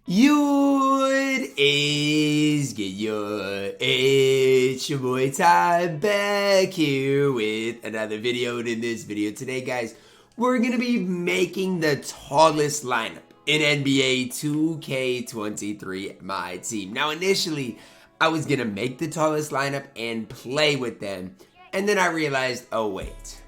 What is good? It's your boy Ty back here with another video. And in this video today, guys, we're gonna be making the tallest lineup in NBA 2K23 MyTEAM. Now, initially, I was gonna make the tallest lineup and play with them, and then I realized, oh wait,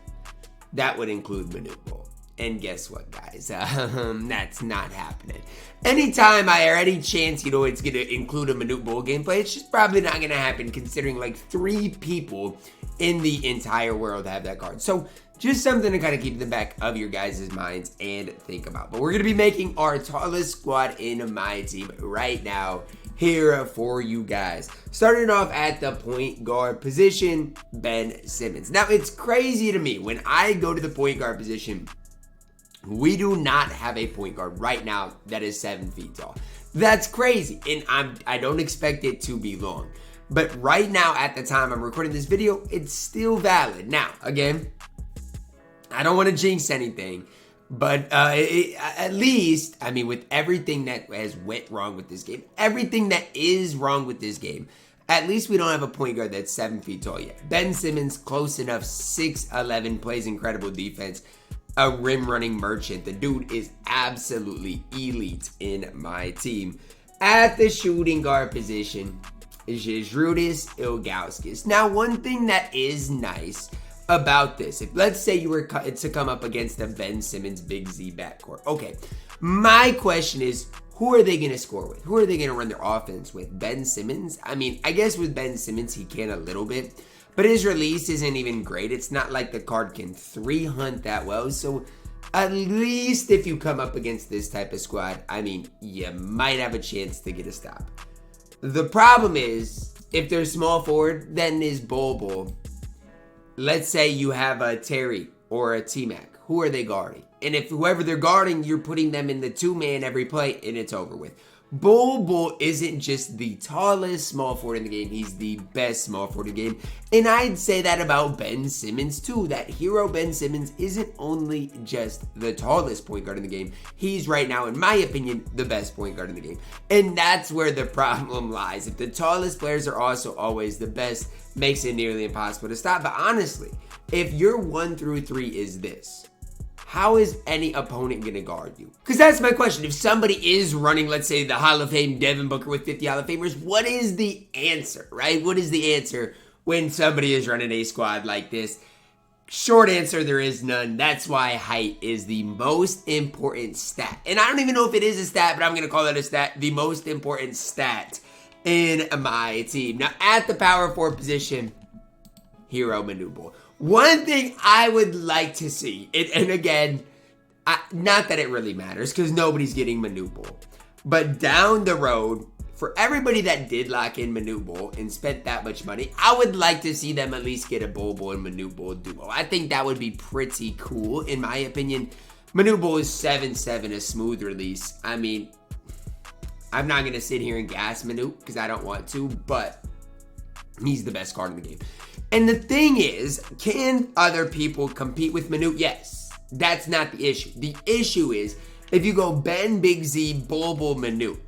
that would include Invincible. And guess what, guys? That's not happening. Anytime I or any chance, it's going to include a Invincible gameplay, it's just probably not going to happen considering like 3 people in the entire world have that card. So just something to kind of keep in the back of your guys' minds and think about. But we're going to be making our tallest squad in my team right now here for you guys. Starting off at the point guard position, Ben Simmons. Now, it's crazy to me when I go to the point guard position, we do not have a point guard right now that is 7 feet tall. That's crazy, and I don't expect it to be long. But right now, at the time I'm recording this video, it's still valid. Now, again, I don't want to jinx anything, but at least, I mean, with everything that has went wrong with this game, everything that is wrong with this game, at least we don't have a point guard that's 7 feet tall yet. Ben Simmons, close enough, 6'11", plays incredible defense. A rim running merchant. The dude is absolutely elite in my team. At the shooting guard position, JayCanada Ilgauskas. Now, one thing that is nice about this, if let's say you were to come up against the Ben Simmons Big Z backcourt. Okay, my question is, who are they going to score with? Who are they going to run their offense with? Ben Simmons? I mean, I guess with Ben Simmons, he can a little bit. But his release isn't even great. It's not like the card can 3-hunt that well. So at least if you come up against this type of squad, I mean, you might have a chance to get a stop. The problem is, if they're small forward, then is Bol. Let's say you have a Terry or a T-Mac. Who are they guarding? And if whoever they're guarding, you're putting them in the 2-man every play, and it's over with. Bol isn't just the tallest small forward in the game, he's the best small forward in the game. And I'd say that about Ben Simmons too. That hero Ben Simmons isn't only just the tallest point guard in the game, he's right now, in my opinion, the best point guard in the game. And that's where the problem lies. If the tallest players are also always the best, makes it nearly impossible to stop. But honestly, if your 1 through 3 is this, how is any opponent going to guard you? Because that's my question. If somebody is running, let's say, the Hall of Fame Devin Booker with 50 Hall of Famers, what is the answer, right? What is the answer when somebody is running a squad like this? Short answer, there is none. That's why height is the most important stat. And I don't even know if it is a stat, but I'm going to call it a stat. The most important stat in my team. Now, at the power forward position, Hero Invincible. One thing I would like to see, and again, not that it really matters because nobody's getting Invincible, but down the road, for everybody that did lock in Invincible and spent that much money, I would like to see them at least get a Bol and Invincible duo. I think that would be pretty cool, in my opinion. Invincible is 7'7", a smooth release. I mean, I'm not going to sit here and gas Invincible because I don't want to, but he's the best card in the game. And the thing is, can other people compete with Invincible? Yes, that's not the issue. The issue is, if you go Ben, Big Z, Bol, Invincible,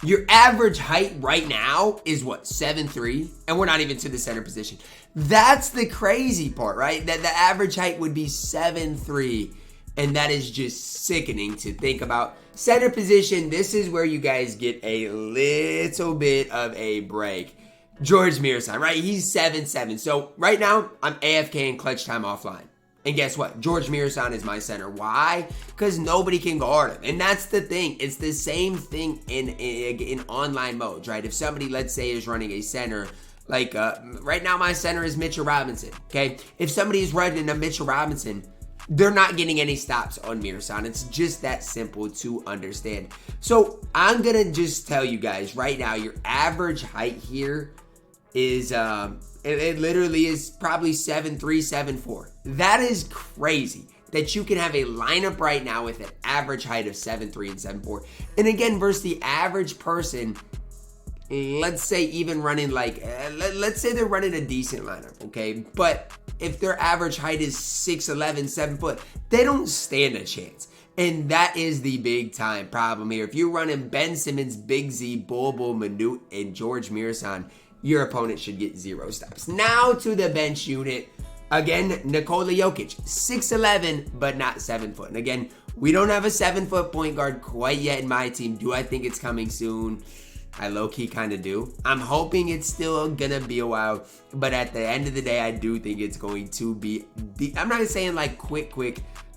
your average height right now is what, 7'3"? And we're not even to the center position. That's the crazy part, right? That the average height would be 7'3", and that is just sickening to think about. Center position, this is where you guys get a little bit of a break. George Mirasan, right? He's 7'7". So right now, I'm AFK in clutch time offline. And guess what? George Mirasan is my center. Why? Because nobody can guard him. And that's the thing. It's the same thing in online modes, right? If somebody, let's say, is running a center, like right now my center is Mitchell Robinson, okay? If somebody is running a Mitchell Robinson, they're not getting any stops on Mirasan. It's just that simple to understand. So I'm going to just tell you guys right now, your average height here is, it literally is probably 7'3", 7'4". That is crazy that you can have a lineup right now with an average height of 7'3" and 7'4". And again, versus the average person, let's say even running like, let's say they're running a decent lineup, okay? But if their average height is 6'11", 7 foot, they don't stand a chance. And that is the big time problem here. If you're running Ben Simmons, Big Z, Bol, Manute, and George Mirasan, your opponent should get 0 stops. Now to the bench unit. Again, Nikola Jokic, 6'11", but not 7 foot. And again, we don't have a 7-foot point guard quite yet in my team. Do I think it's coming soon? I low-key kind of do. I'm hoping it's still gonna be a while, but at the end of the day, I do think it's going to be, I'm not saying like quick,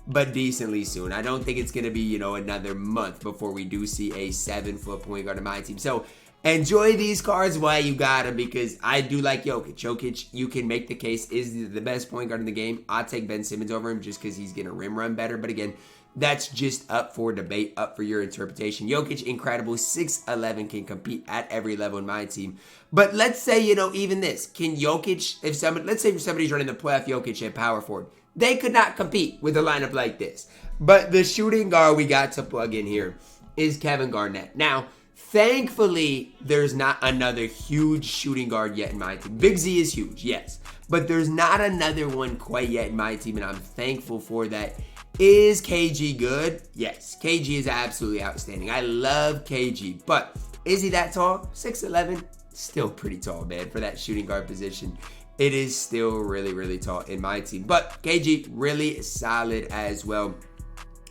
but decently soon. I don't think it's gonna be, another month before we do see a 7-foot point guard in my team. So enjoy these cards while you got them, because I do like Jokic. Jokic, you can make the case, is the best point guard in the game. I'll take Ben Simmons over him just because he's gonna rim run better. But again, that's just up for debate, up for your interpretation. Jokic, incredible, 6'11", can compete at every level in my team. But let's say, even this. Can Jokic, let's say somebody's running the playoff Jokic at power forward, they could not compete with a lineup like this. But the shooting guard we got to plug in here is Kevin Garnett. Now, thankfully, there's not another huge shooting guard yet in my team. Big Z is huge, yes. But there's not another one quite yet in my team, and I'm thankful for that. Is KG good? Yes, KG is absolutely outstanding. I love KG, but is he that tall? 6'11", still pretty tall, man, for that shooting guard position. It is still really, really tall in my team. But KG, really solid as well.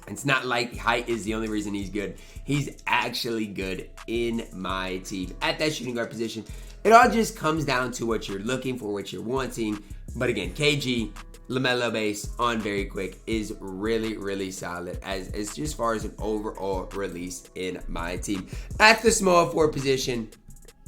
It's not like height is the only reason he's good. He's actually good in my team. At that shooting guard position, it all just comes down to what you're looking for, what you're wanting. But again, KG, LaMelo base on very quick is really, really solid as just far as an overall release in my team. At the small forward position,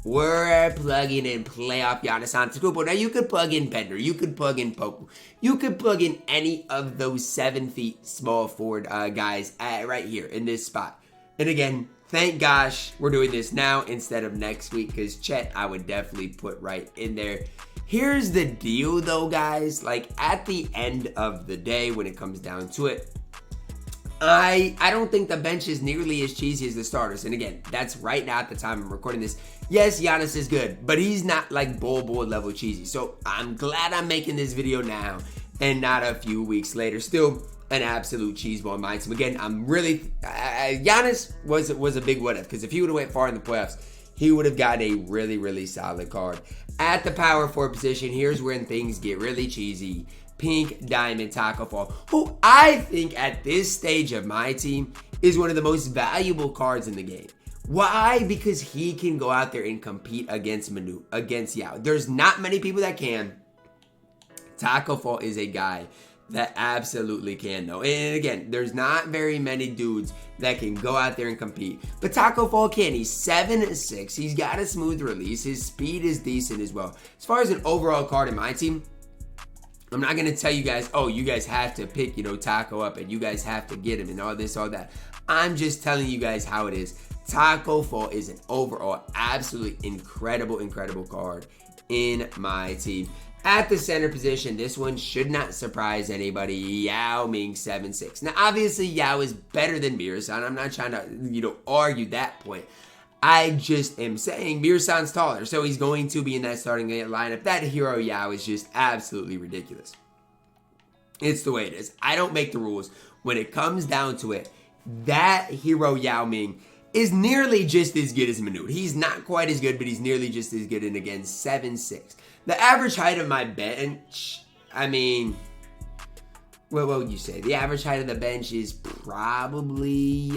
we're plugging in playoff Giannis Antetokounmpo. Now you could plug in Bender, you could plug in Poku, you could plug in any of those 7 feet small forward guys right here in this spot. And again, thank gosh we're doing this now instead of next week, because Chet I would definitely put right in there. Here's the deal though, guys. Like, at the end of the day, when it comes down to it, I don't think the bench is nearly as cheesy as the starters. And again, that's right now at the time I'm recording this. Yes, Giannis is good, but he's not like Bol level cheesy. So I'm glad I'm making this video now and not a few weeks later. Still an absolute cheeseball in my team. Again, I'm really, Giannis was a big what if, because if he would have went far in the playoffs, he would have gotten a really, really solid card. At the power forward position, here's when things get really cheesy. Pink Diamond Taco Fall, who I think at this stage of my team is one of the most valuable cards in the game. Why? Because he can go out there and compete against Manute, against Yao. There's not many people that can. Taco Fall is a guy that absolutely can, though. And again, there's not very many dudes that can go out there and compete. But Taco Fall can. He's 7'6". He's got a smooth release. His speed is decent as well. As far as an overall card in my team, I'm not going to tell you guys, oh, you guys have to pick, Taco up and you guys have to get him and all this, all that. I'm just telling you guys how it is. Taco Fall is an overall absolutely incredible card in my team. At the center position, this one should not surprise anybody. Yao Ming 7'6". Now, obviously, Yao is better than Mirasan. I'm not trying to, argue that point. I just am saying Mirasan's taller, so he's going to be in that starting lineup. That hero Yao is just absolutely ridiculous. It's the way it is. I don't make the rules. When it comes down to it, that hero Yao Ming is nearly just as good as Manute. He's not quite as good, but he's nearly just as good. And again, 7'6". The average height of my bench, what would you say? The average height of the bench is probably,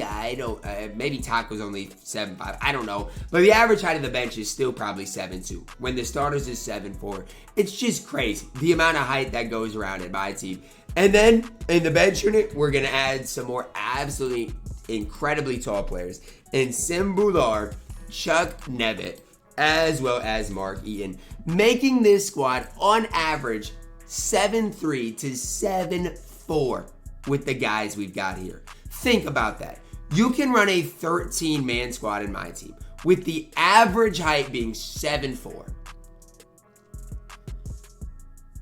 maybe Taco's only 7'5". I don't know. But the average height of the bench is still probably 7'2". When the starters is 7'4". It's just crazy, the amount of height that goes around in my team. And then in the bench unit, we're going to add some more absolutely incredibly tall players in Simbular, Chuck Nevitt, as well as Mark Eaton, making this squad on average 7'3" to 7'4" with the guys we've got here. Think about that. You can run a 13-man squad in my team with the average height being 7'4".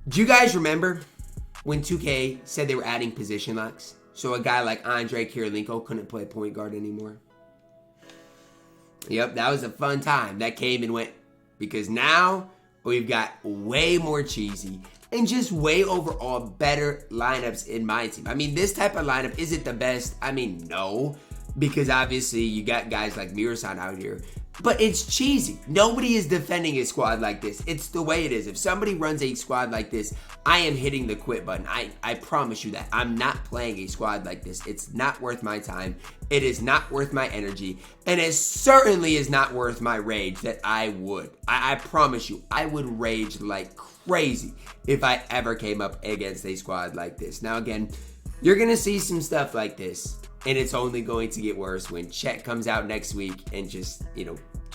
Do you guys remember when 2K said they were adding position locks? So a guy like Andre Kirilenko couldn't play point guard anymore. Yep, that was a fun time. That came and went. Because now we've got way more cheesy, and just way overall better lineups in my team. I mean, this type of lineup, is it the best? I mean, no, because obviously you got guys like Mirasan out here. But it's cheesy. Nobody is defending a squad like this. It's the way it is. If somebody runs a squad like this, I am hitting the quit button. I promise you that. I'm not playing a squad like this. It's not worth my time. It is not worth my energy. And it certainly is not worth my rage that I would. I promise you, I would rage like crazy if I ever came up against a squad like this. Now again, you're going to see some stuff like this. And it's only going to get worse when Chet comes out next week and just,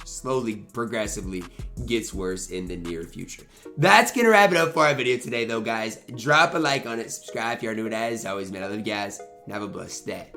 slowly, progressively gets worse in the near future. That's going to wrap it up for our video today, though, guys. Drop a like on it. Subscribe if you're new. And as always, man, I love you guys. And have a blessed day.